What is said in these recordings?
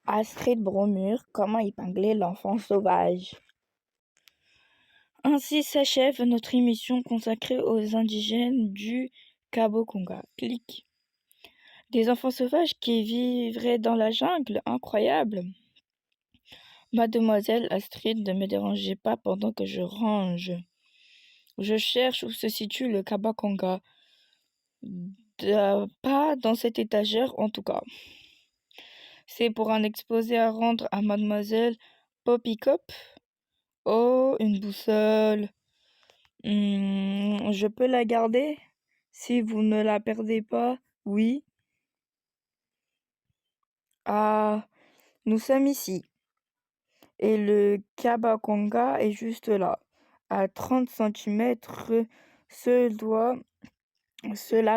Astrid Bromure, comment épingler l'enfant sauvage. Ainsi s'achève notre émission consacrée aux indigènes du Cabo-Conga. Clic. Des enfants sauvages qui vivraient dans la jungle, incroyable. Mademoiselle Astrid, ne me dérangez pas pendant que je range. Je cherche où se situe le Cabo-Conga. Pas dans cette étagère en tout cas. C'est pour un exposé à rendre à mademoiselle Poppycop. Oh, une boussole. Je peux la garder? Si vous ne la perdez pas, oui. Ah, nous sommes ici. Et le Cabo-Conga est juste là, à 30 centimètres. Cela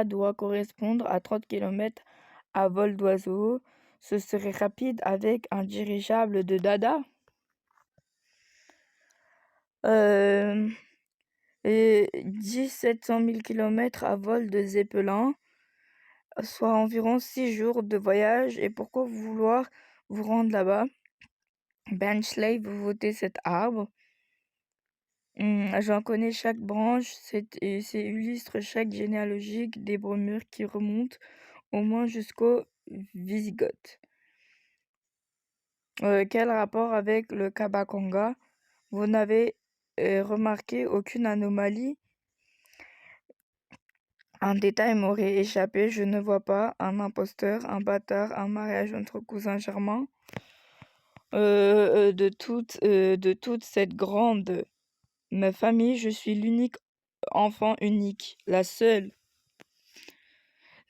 doit correspondre à 30 kilomètres à vol d'oiseau. Ce serait rapide avec un dirigeable de Dada. Et 1700 000 kilomètres à vol de Zeppelin, soit environ 6 jours de voyage. Et pourquoi vouloir vous rendre là-bas? Benchley, vous votez cet arbre. J'en connais chaque branche, c'est illustre chaque généalogique des Bromures qui remontent au moins jusqu'aux Wisigoths. Quel rapport avec le Cabo-Conga? Vous n'avez remarqué aucune anomalie? Un détail m'aurait échappé, je ne vois pas. Un imposteur, un bâtard, un mariage entre cousins germains. De toute cette grande famille, je suis l'unique enfant unique, la seule.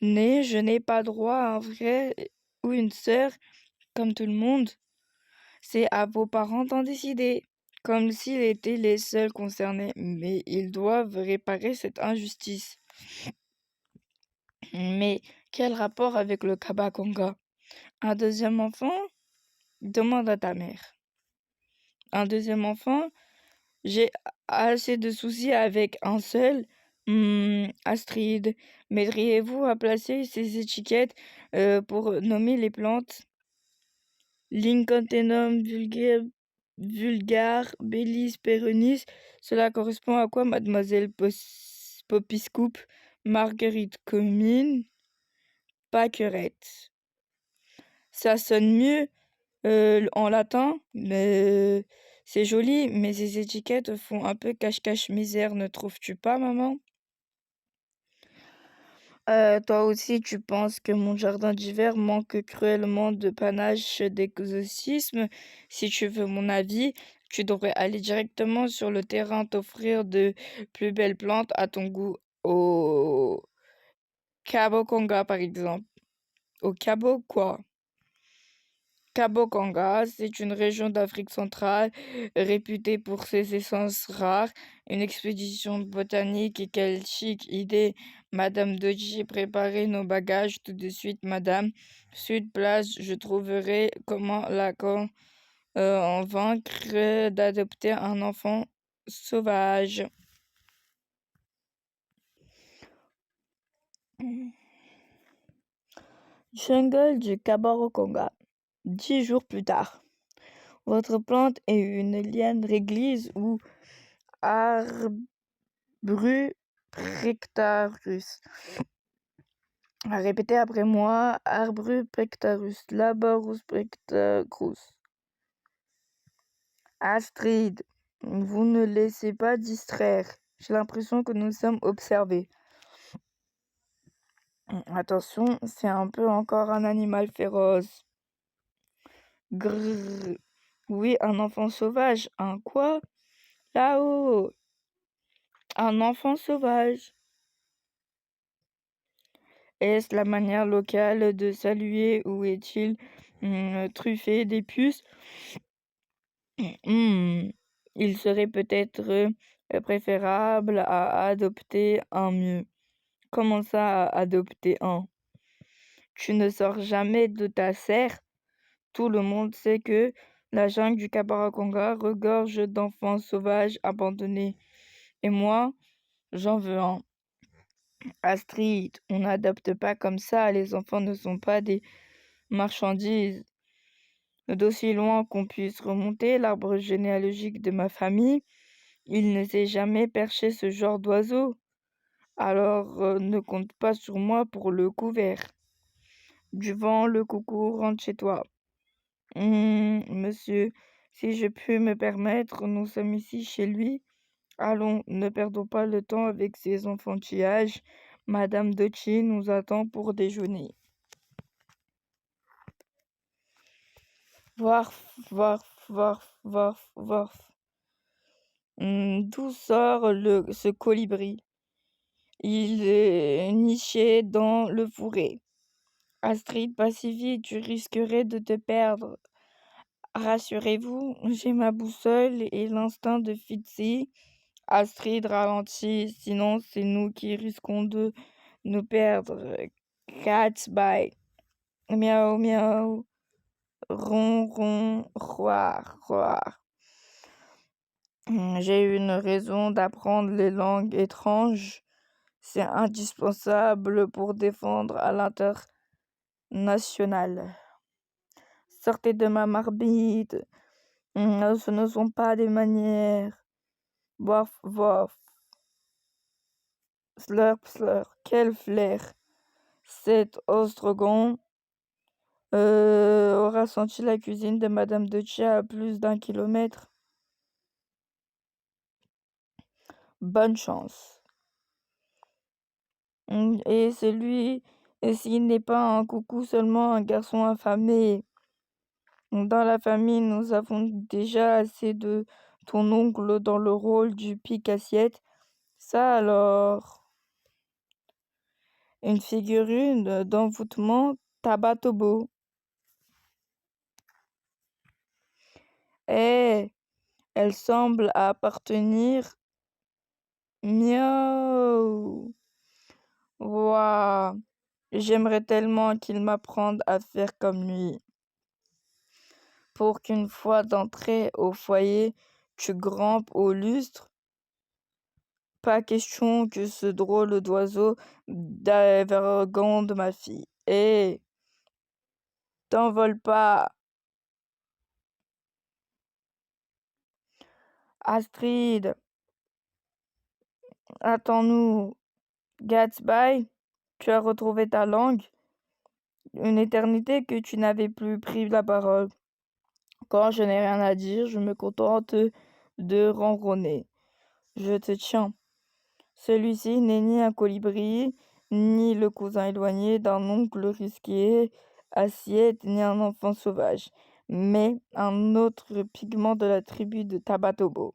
Née, je n'ai pas droit à un frère ou une sœur, comme tout le monde. C'est à vos parents d'en décider, comme s'ils étaient les seuls concernés. Mais ils doivent réparer cette injustice. Mais quel rapport avec le Cabo-Conga? Un deuxième enfant? Demande à ta mère. Un deuxième enfant? J'ai assez de soucis avec un seul. Astrid, m'aideriez-vous à placer ces étiquettes pour nommer les plantes? Lycanthenum vulgare, Bellis perennis. Cela correspond à quoi, mademoiselle Poppyscoop? Marguerite commune, Pâquerette. Ça sonne mieux en latin, mais c'est joli, mais ces étiquettes font un peu cache-cache-misère, ne trouves-tu pas, maman? Toi aussi, tu penses que mon jardin d'hiver manque cruellement de panache d'exorcisme? Si tu veux mon avis, tu devrais aller directement sur le terrain t'offrir de plus belles plantes à ton goût. Au Cabo-Conga, par exemple. Au Cabo quoi? Cabo-Conga, c'est une région d'Afrique centrale réputée pour ses essences rares. Une expédition botanique, quelle chic idée! Madame Doji, préparez nos bagages tout de suite, madame. Sud place, je trouverai comment en vaincre d'adopter un enfant sauvage. Jungle du Cabo-Conga. 10 jours plus tard. Votre plante est une liane réglisse ou Arbru pectarus. Répétez après moi. Arbru pectarus. Laborus pectarus. Astrid, vous ne laissez pas distraire. J'ai l'impression que nous sommes observés. Attention, c'est un peu encore un animal féroce. Grrr. Oui, un enfant sauvage. Un quoi? Là-haut. Un enfant sauvage. Est-ce la manière locale de saluer ou est-il truffé des puces? Il serait peut-être préférable à adopter un mieux. Comment ça, adopter un? Tu ne sors jamais de ta serre. Tout le monde sait que la jungle du Cabo-Conga regorge d'enfants sauvages abandonnés. Et moi, j'en veux un. Astrid, on n'adopte pas comme ça, les enfants ne sont pas des marchandises. d'aussi loin qu'on puisse remonter l'arbre généalogique de ma famille, il ne s'est jamais perché ce genre d'oiseau. Alors ne compte pas sur moi pour le couvert. Du vent, le coucou, rentre chez toi. Monsieur, si je puis me permettre, nous sommes ici chez lui. Allons, ne perdons pas le temps avec ces enfantillages. Madame Docci nous attend pour déjeuner. Varf, varf, varf, varf, varf. D'où sort ce colibri? Il est niché dans le fourré. Astrid, pas si vite, tu risquerais de te perdre. Rassurez-vous, j'ai ma boussole et l'instinct de Fitzy. Astrid ralentit, sinon c'est nous qui risquons de nous perdre. Cats, bye. Miaou, miaou. Ron, ron, roar, roar. J'ai une raison d'apprendre les langues étranges. C'est indispensable pour défendre à l'international. Sortez de ma marmite. Ce ne sont pas des manières. Bof, bof. Slurp, slurp. Quel flair. Cet ostrogon aura senti la cuisine de Madame de Chia à plus d'1 kilomètre. Bonne chance. Et s'il n'est pas un coucou, seulement un garçon affamé. Dans la famille, nous avons déjà assez de ton oncle dans le rôle du pique-assiette. Ça alors, une figurine d'envoûtement Tabatobo. Eh, elle semble appartenir. Miaou. Waouh, j'aimerais tellement qu'il m'apprenne à faire comme lui. Pour qu'une fois d'entrée au foyer, tu grimpes au lustre. Pas question que ce drôle d'oiseau d'avergonde ma fille. Eh, t'envole pas. Astrid, attends-nous. Gatsby, tu as retrouvé ta langue. Une éternité que tu n'avais plus pris la parole. Quand je n'ai rien à dire, je me contente de ronronner. Je te tiens. Celui-ci n'est ni un colibri, ni le cousin éloigné d'un oncle risqué, assiette, ni un enfant sauvage, mais un autre pigment de la tribu de Tabatobo.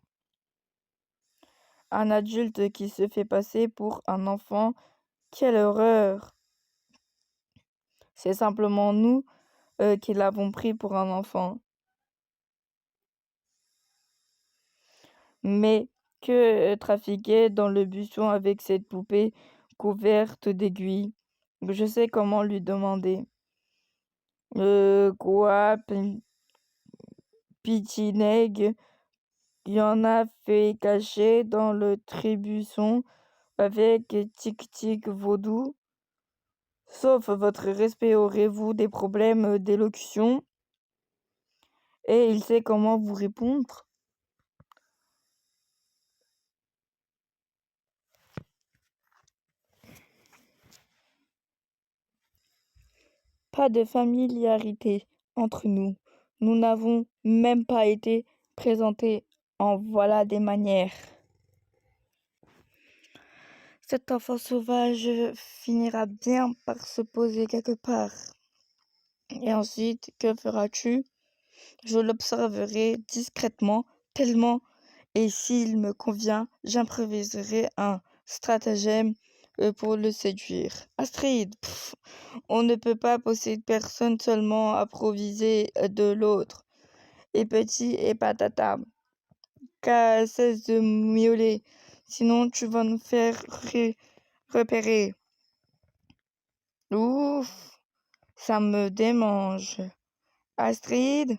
Un adulte qui se fait passer pour un enfant. Quelle horreur! C'est simplement nous qui l'avons pris pour un enfant. Mais que trafiquer dans le buisson avec cette poupée couverte d'aiguilles? Je sais comment lui demander. Quoi, Pitineg, il y en a fait cacher dans le trébuchon avec tic-tic vaudou. Sauf votre respect, aurez-vous des problèmes d'élocution? Et il sait comment vous répondre. Pas de familiarité entre nous. Nous n'avons même pas été présentés. En voilà des manières. Cet enfant sauvage finira bien par se poser quelque part. Et ensuite, que feras-tu? Je l'observerai discrètement, tellement, et s'il me convient, j'improviserai un stratagème pour le séduire. Astrid, on ne peut pas posséder personne, seulement improviser de l'autre. Et petit et patata, qu'à cesse de miauler, sinon tu vas nous faire repérer. Ouf, ça me démange. Astrid,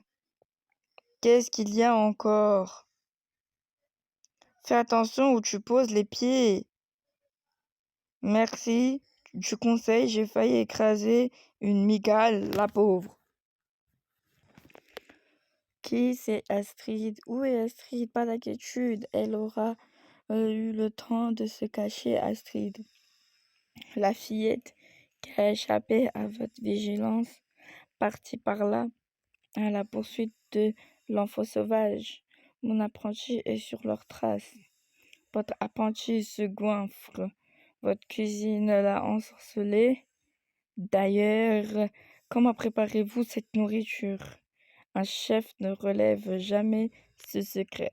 qu'est-ce qu'il y a encore? Fais attention où tu poses les pieds. Merci du conseil, j'ai failli écraser une migale, la pauvre. Qui c'est Astrid? Où est Astrid? Pas d'inquiétude, elle aura eu le temps de se cacher, Astrid. La fillette qui a échappé à votre vigilance, partie par là à la poursuite de l'enfant sauvage. Mon apprenti est sur leurs traces. Votre apprenti se goinfre. Votre cuisine l'a ensorcelé. D'ailleurs, comment préparez-vous cette nourriture? Un chef ne relève jamais ce secret.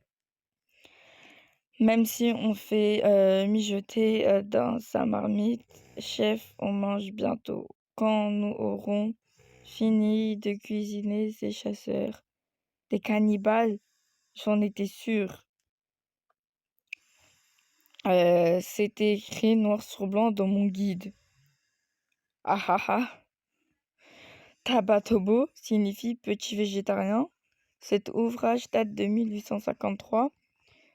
Même si on fait mijoter dans sa marmite, chef, on mange bientôt. Quand nous aurons fini de cuisiner ces chasseurs, des cannibales, j'en étais sûre. C'était écrit noir sur blanc dans mon guide. Ah ah ah. Tabatobo signifie petit végétarien. Cet ouvrage date de 1853.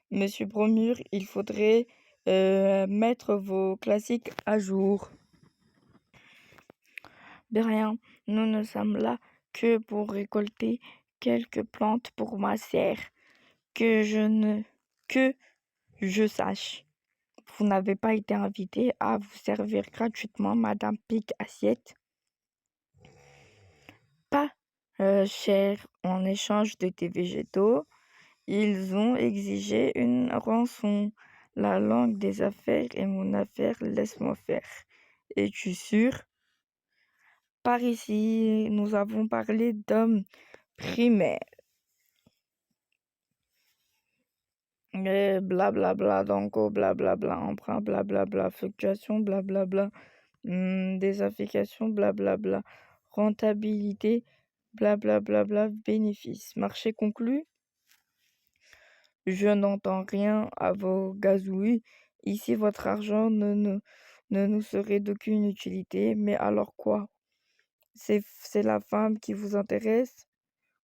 Monsieur Bromure, il faudrait mettre vos classiques à jour. De rien, nous ne sommes là que pour récolter quelques plantes pour ma serre. Que je sache. Vous n'avez pas été invité à vous servir gratuitement, Madame Pic Assiette. Pas cher en échange de tes végétaux. Ils ont exigé une rançon. La langue des affaires est mon affaire, laisse-moi faire. Es-tu sûr? Par ici, nous avons parlé d'hommes primaires. Blablabla, donc blablabla, emprunt, blablabla, fluctuation, blablabla, désaffectation, blablabla, rentabilité, blablabla, bénéfice. Marché conclu? Je n'entends rien à vos gazouilles. Ici, votre argent ne nous serait d'aucune utilité. Mais alors quoi? C'est la femme qui vous intéresse?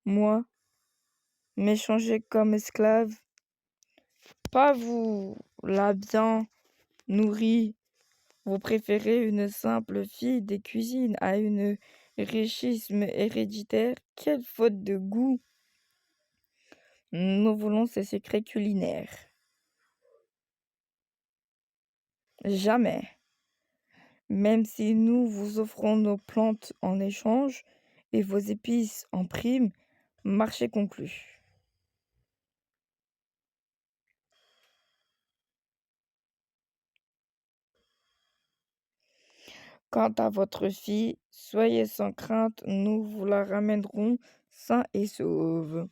Moi? M'échanger comme esclave? Pas vous, la bien nourrie. Vous préférez une simple fille des cuisines à une richisme héréditaire? Quelle faute de goût! Nous voulons ces secrets culinaires. Jamais. Même si nous vous offrons nos plantes en échange et vos épices en prime, marché conclu. Quant à votre fille, soyez sans crainte, nous vous la ramènerons sain et sauve.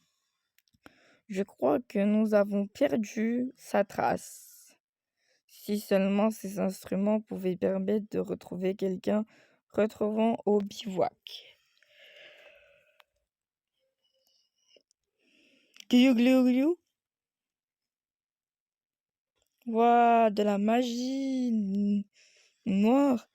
Je crois que nous avons perdu sa trace. Si seulement ces instruments pouvaient permettre de retrouver quelqu'un, retrouvons au bivouac. Gliou, gliou, gliou. Ouah, de la magie noire.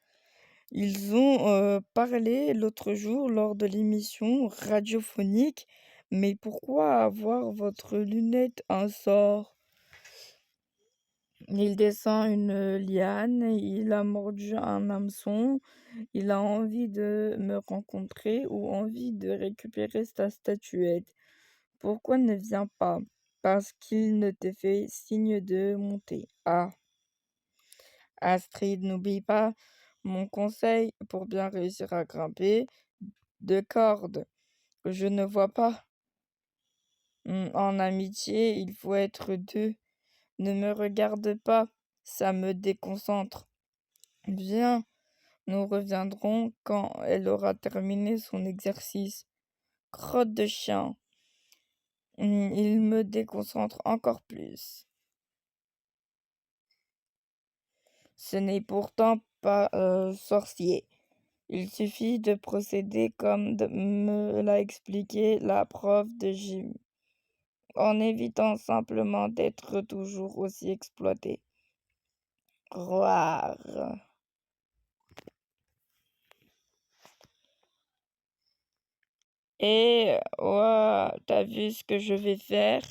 Ils ont parlé l'autre jour lors de l'émission radiophonique. Mais pourquoi avoir votre lunette un sort? Il descend une liane, il a mordu un hameçon, il a envie de me rencontrer ou envie de récupérer sa statuette. Pourquoi ne vient pas? Parce qu'il ne te fait signe de monter. Ah, Astrid, n'oublie pas mon conseil pour bien réussir à grimper. 2 cordes. Je ne vois pas. En amitié, il faut être 2. Ne me regarde pas, ça me déconcentre. Viens, nous reviendrons quand elle aura terminé son exercice. Crotte de chien. Il me déconcentre encore plus. Ce n'est pourtant pas sorcier. Il suffit de procéder comme me l'a expliqué la prof de gym, en évitant simplement d'être toujours aussi exploité. Croire. Et ouah, t'as vu ce que je vais faire?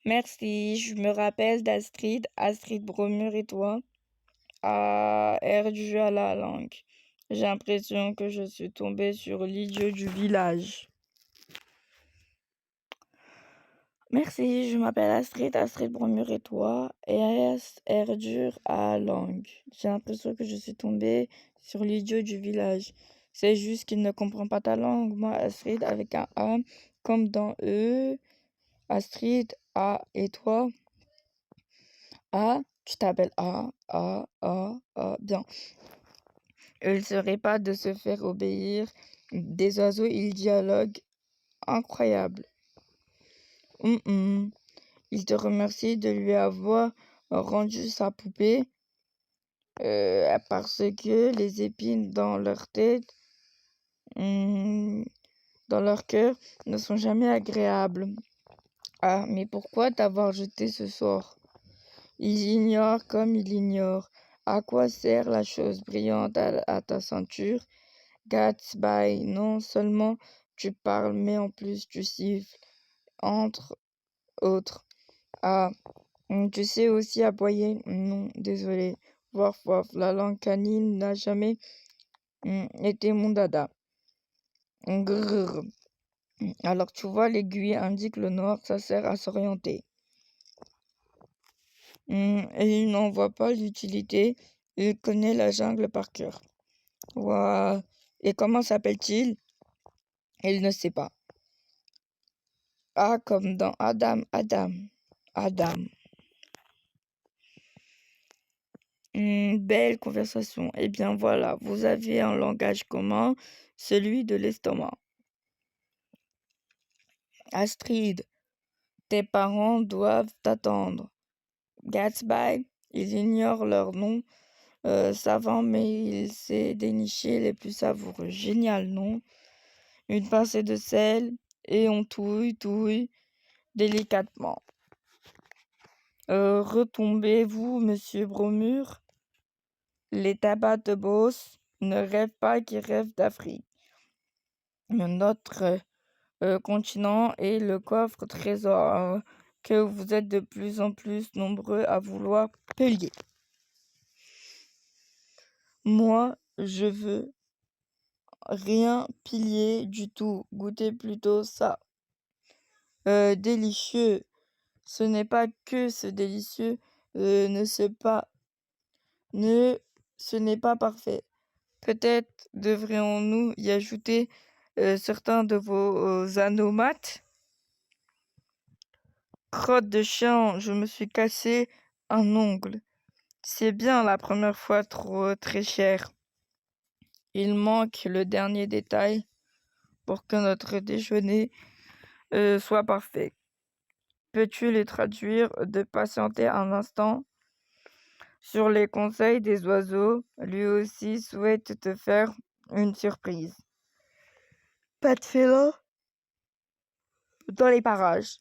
Merci, je me rappelle d'Astrid, Astrid Bromure et toi. Ah, erdu à la langue. J'ai l'impression que je suis tombée sur l'idiot du village. Merci, je m'appelle Astrid Bromure et toi, et S R dur à langue. J'ai l'impression que je suis tombée sur l'idiot du village. C'est juste qu'il ne comprend pas ta langue. Moi, Astrid avec un A, comme dans E, Astrid, A, et toi, A, tu t'appelles A, bien. Il serait pas de se faire obéir. Des oiseaux, ils dialoguent. Incroyable. Il te remercie de lui avoir rendu sa poupée parce que les épines dans leur tête, dans leur cœur, ne sont jamais agréables. Ah, mais pourquoi t'avoir jeté ce sort? Il ignore comme il ignore. À quoi sert la chose brillante à ta ceinture? Gatsby, non seulement tu parles, mais en plus tu siffles, entre autres. Ah, tu sais aussi aboyer? Non, désolé. Voif, voif, la langue canine n'a jamais été mon dada. Grrr. Alors tu vois, l'aiguille indique le nord, ça sert à s'orienter. Et il n'en voit pas l'utilité, il connaît la jungle par cœur. Ouah. Et comment s'appelle-t-il? Il ne sait pas. Ah, comme dans Adam. Belle conversation. Eh bien voilà, vous avez un langage commun, celui de l'estomac. Astrid, tes parents doivent t'attendre. Gatsby, ils ignorent leur nom savant, mais il sait dénicher les plus savoureux. Génial, non? Une pincée de sel et on touille délicatement. Retombez-vous, monsieur Bromure? Les tabacs de Beauce ne rêvent pas qu'ils rêvent d'Afrique. Notre continent est le coffre trésor que vous êtes de plus en plus nombreux à vouloir piller. Moi, je veux rien piller du tout. Goûtez plutôt ça. Délicieux. Ce n'est pas que ce délicieux ce n'est pas parfait. Peut-être devrions-nous y ajouter certains de vos anomates. Crotte de chien, je me suis cassé un ongle. C'est bien la première fois très cher. Il manque le dernier détail pour que notre déjeuner soit parfait. Peux-tu les traduire de patienter un instant? Sur les conseils des oiseaux, lui aussi souhaite te faire une surprise. Pas de félin dans les parages.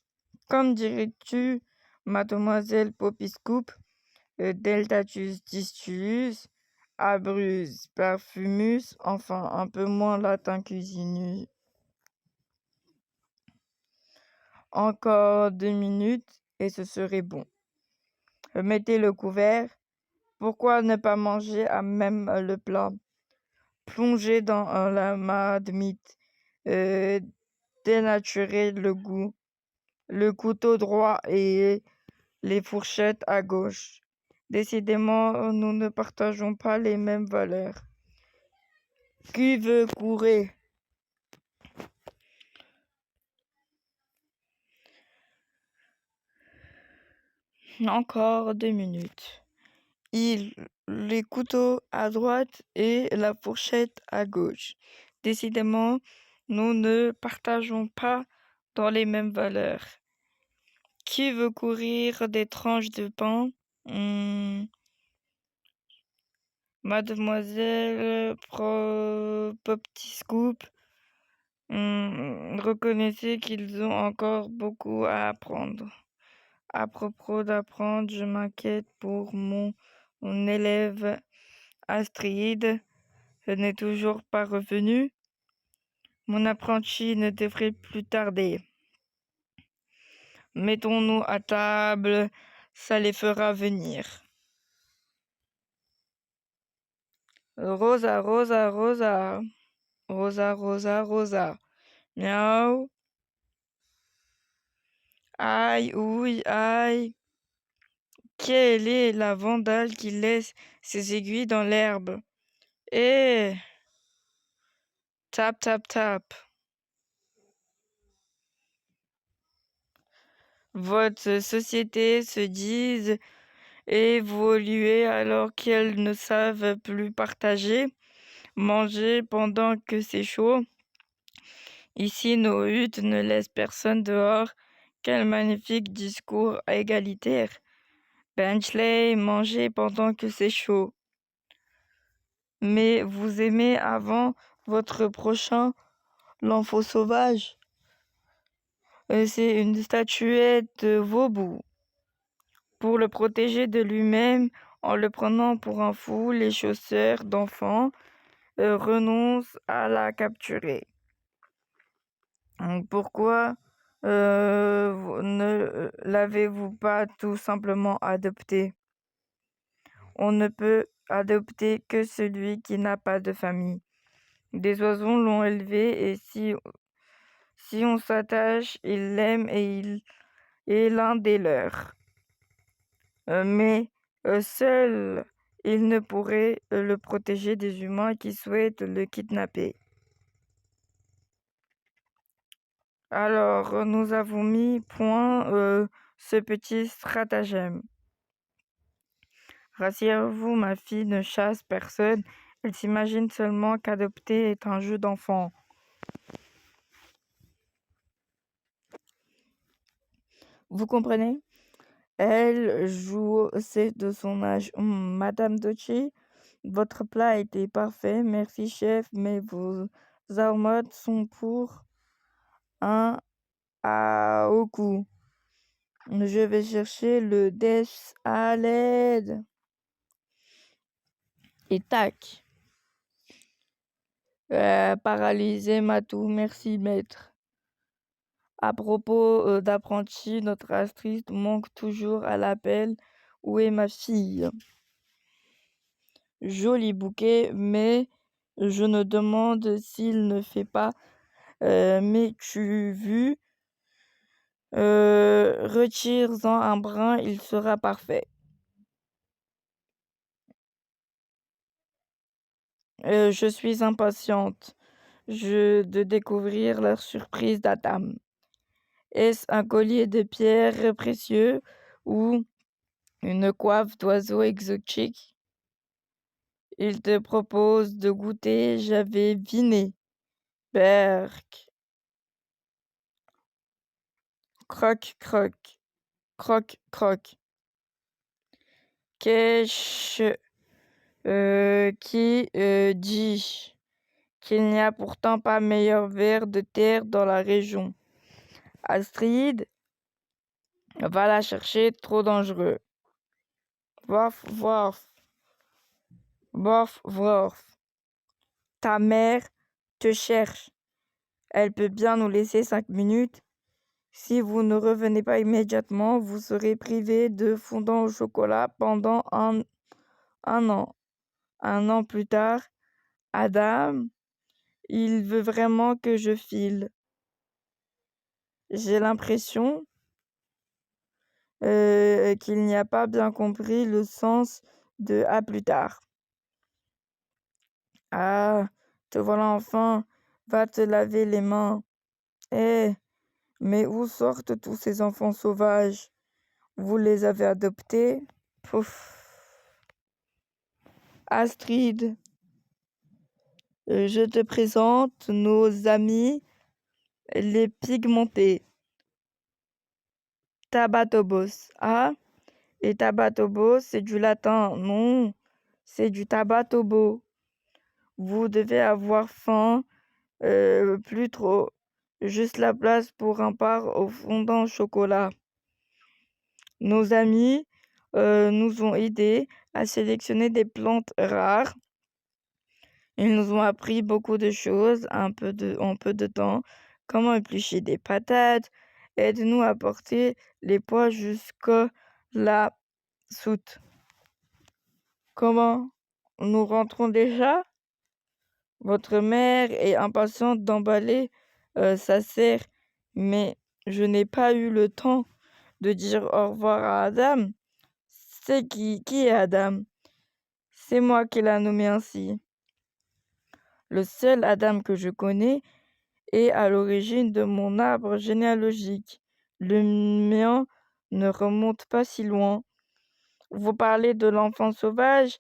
Comme dirais-tu, mademoiselle Poppyscoop, Deltatus distulus, Abrus parfumus, enfin un peu moins latin cuisinus. Encore 2 minutes et ce serait bon. Mettez le couvert. Pourquoi ne pas manger à même le plat? Plongez dans la marmite, dénaturez le goût. Le couteau droit et les fourchettes à gauche. Décidément, nous ne partageons pas les mêmes valeurs. Qui veut courir? Encore 2 minutes. Les couteaux à droite et la fourchette à gauche. Décidément, nous ne partageons pas dans les mêmes valeurs. Qui veut courir des tranches de pain? Mademoiselle Poppyscoop, reconnaissez qu'ils ont encore beaucoup à apprendre. À propos d'apprendre, je m'inquiète pour mon élève Astrid. Elle n'est toujours pas revenue. Mon apprenti ne devrait plus tarder. Mettons-nous à table, ça les fera venir. Rosa, Rosa, Rosa. Rosa, Rosa, Rosa. Miaou. Aïe, ouille, aïe. Quelle est la vandale qui laisse ses aiguilles dans l'herbe? Eh, tap, tap, tap. Votre société se dise évoluer alors qu'elles ne savent plus partager, manger pendant que c'est chaud. Ici, nos huttes ne laissent personne dehors. Quel magnifique discours égalitaire. Benchley, manger pendant que c'est chaud. Mais vous aimez avant votre prochain l'enfant sauvage. C'est une statuette de Vaubout. Pour le protéger de lui-même, en le prenant pour un fou, les chasseurs d'enfants renoncent à la capturer. Pourquoi ne l'avez-vous pas tout simplement adopté? On ne peut adopter que celui qui n'a pas de famille. Des oiseaux l'ont élevé et si on s'attache, il l'aime et il est l'un des leurs. Mais seul, il ne pourrait le protéger des humains qui souhaitent le kidnapper. Alors, nous avons mis point ce petit stratagème. Rassurez-vous, ma fille ne chasse personne. Elle s'imagine seulement qu'adopter est un jeu d'enfant. Vous comprenez? Elle joue, c'est de son âge. Madame Doci, votre plat était parfait. Merci, chef, mais vos armottes sont pour un au cou. Je vais chercher le Death à l'aide. Et tac. Paralysé, Matou. Merci, maître. À propos d'apprenti, notre Astrid manque toujours à l'appel. Où est ma fille? Joli bouquet, mais je me demande s'il ne fait pas m'es-tu vu? Retire-en un brin, il sera parfait. Je suis impatiente de découvrir la surprise d'Adam. Est-ce un collier de pierres précieux ou une coiffe d'oiseau exotique? Il te propose de goûter, j'avais viné. Berk. Croc, croc. Croc, croc. Qu'est-ce qui dit qu'il n'y a pourtant pas meilleur ver de terre dans la région? Astrid, va la chercher, trop dangereux. Vof, vof. Vof, vof. Ta mère te cherche. Elle peut bien nous laisser 5 minutes. Si vous ne revenez pas immédiatement, vous serez privé de fondant au chocolat pendant un an. Un an plus tard, Adam, il veut vraiment que je file. J'ai l'impression qu'il n'y a pas bien compris le sens de à plus tard. Ah, te voilà enfin, va te laver les mains. Eh, mais où sortent tous ces enfants sauvages? Vous les avez adoptés? Pouf. Astrid, je te présente nos amis, les pigmentés. Tabatobos. Ah, et Tabatobo, c'est du latin. Non, c'est du Tabatobo. Vous devez avoir faim, plus trop. Juste la place pour un part au fondant au chocolat. Nos amis nous ont aidés à sélectionner des plantes rares. Ils nous ont appris beaucoup de choses en peu de temps. Comment éplucher des patates. Aide-nous à porter les pois jusqu'à la soute. Comment? Nous rentrons déjà? Votre mère est impatiente d'emballer sa serre, mais Je n'ai pas eu le temps de dire au revoir à Adam. C'est qui est Adam? C'est moi qui l'a nommé ainsi. Le seul Adam que je connais est à l'origine de mon arbre généalogique. Le mien ne remonte pas si loin. Vous parlez de l'enfant sauvage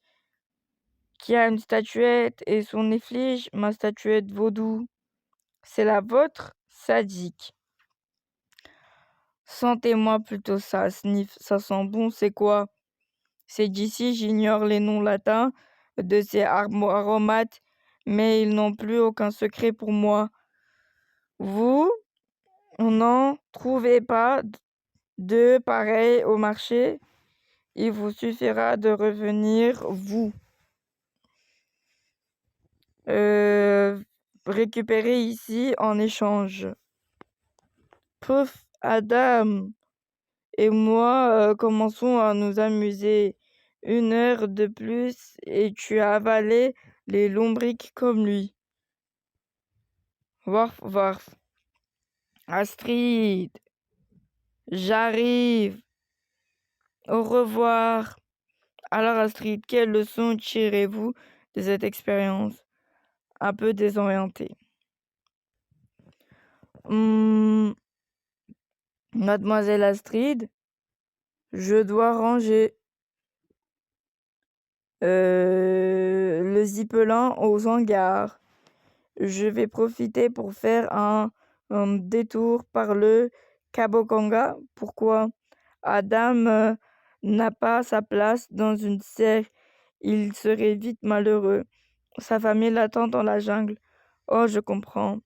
qui a une statuette et son effigie, ma statuette vaudou. C'est la vôtre, sadique. Sentez-moi plutôt ça, sniff, ça sent bon, c'est quoi? C'est d'ici, j'ignore les noms latins de ces aromates, mais ils n'ont plus aucun secret pour moi. Vous n'en trouvez pas de pareils au marché? Il vous suffira de revenir, vous, récupérer ici en échange. Pouf, Adam et moi commençons à nous amuser. 1 heure de plus et tu as avalé les lombrics comme lui. Warf, warf. Astrid, j'arrive. Au revoir. Alors Astrid, quelle leçon tirez-vous de cette expérience un peu désorientée? Mademoiselle Astrid, je dois ranger le zippelin aux hangars. Je vais profiter pour faire un détour par le Kabokanga. Pourquoi? Adam n'a pas sa place dans une serre. Il serait vite malheureux. Sa famille l'attend dans la jungle. Oh, je comprends.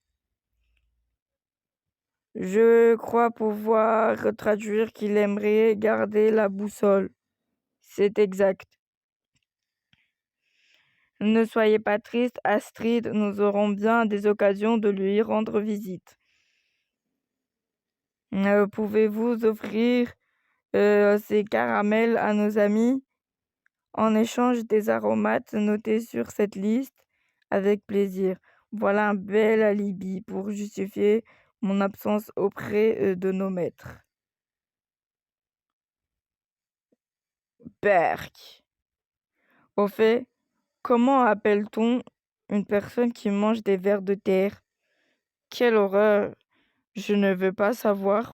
Je crois pouvoir traduire qu'il aimerait garder la boussole. C'est exact. Ne soyez pas triste, Astrid, nous aurons bien des occasions de lui rendre visite. Pouvez-vous offrir ces caramels à nos amis en échange des aromates notés sur cette liste? Avec plaisir. Voilà un bel alibi pour justifier mon absence auprès de nos maîtres. Berk. Au fait, comment appelle-t-on une personne qui mange des vers de terre? Quelle horreur! Je ne veux pas savoir.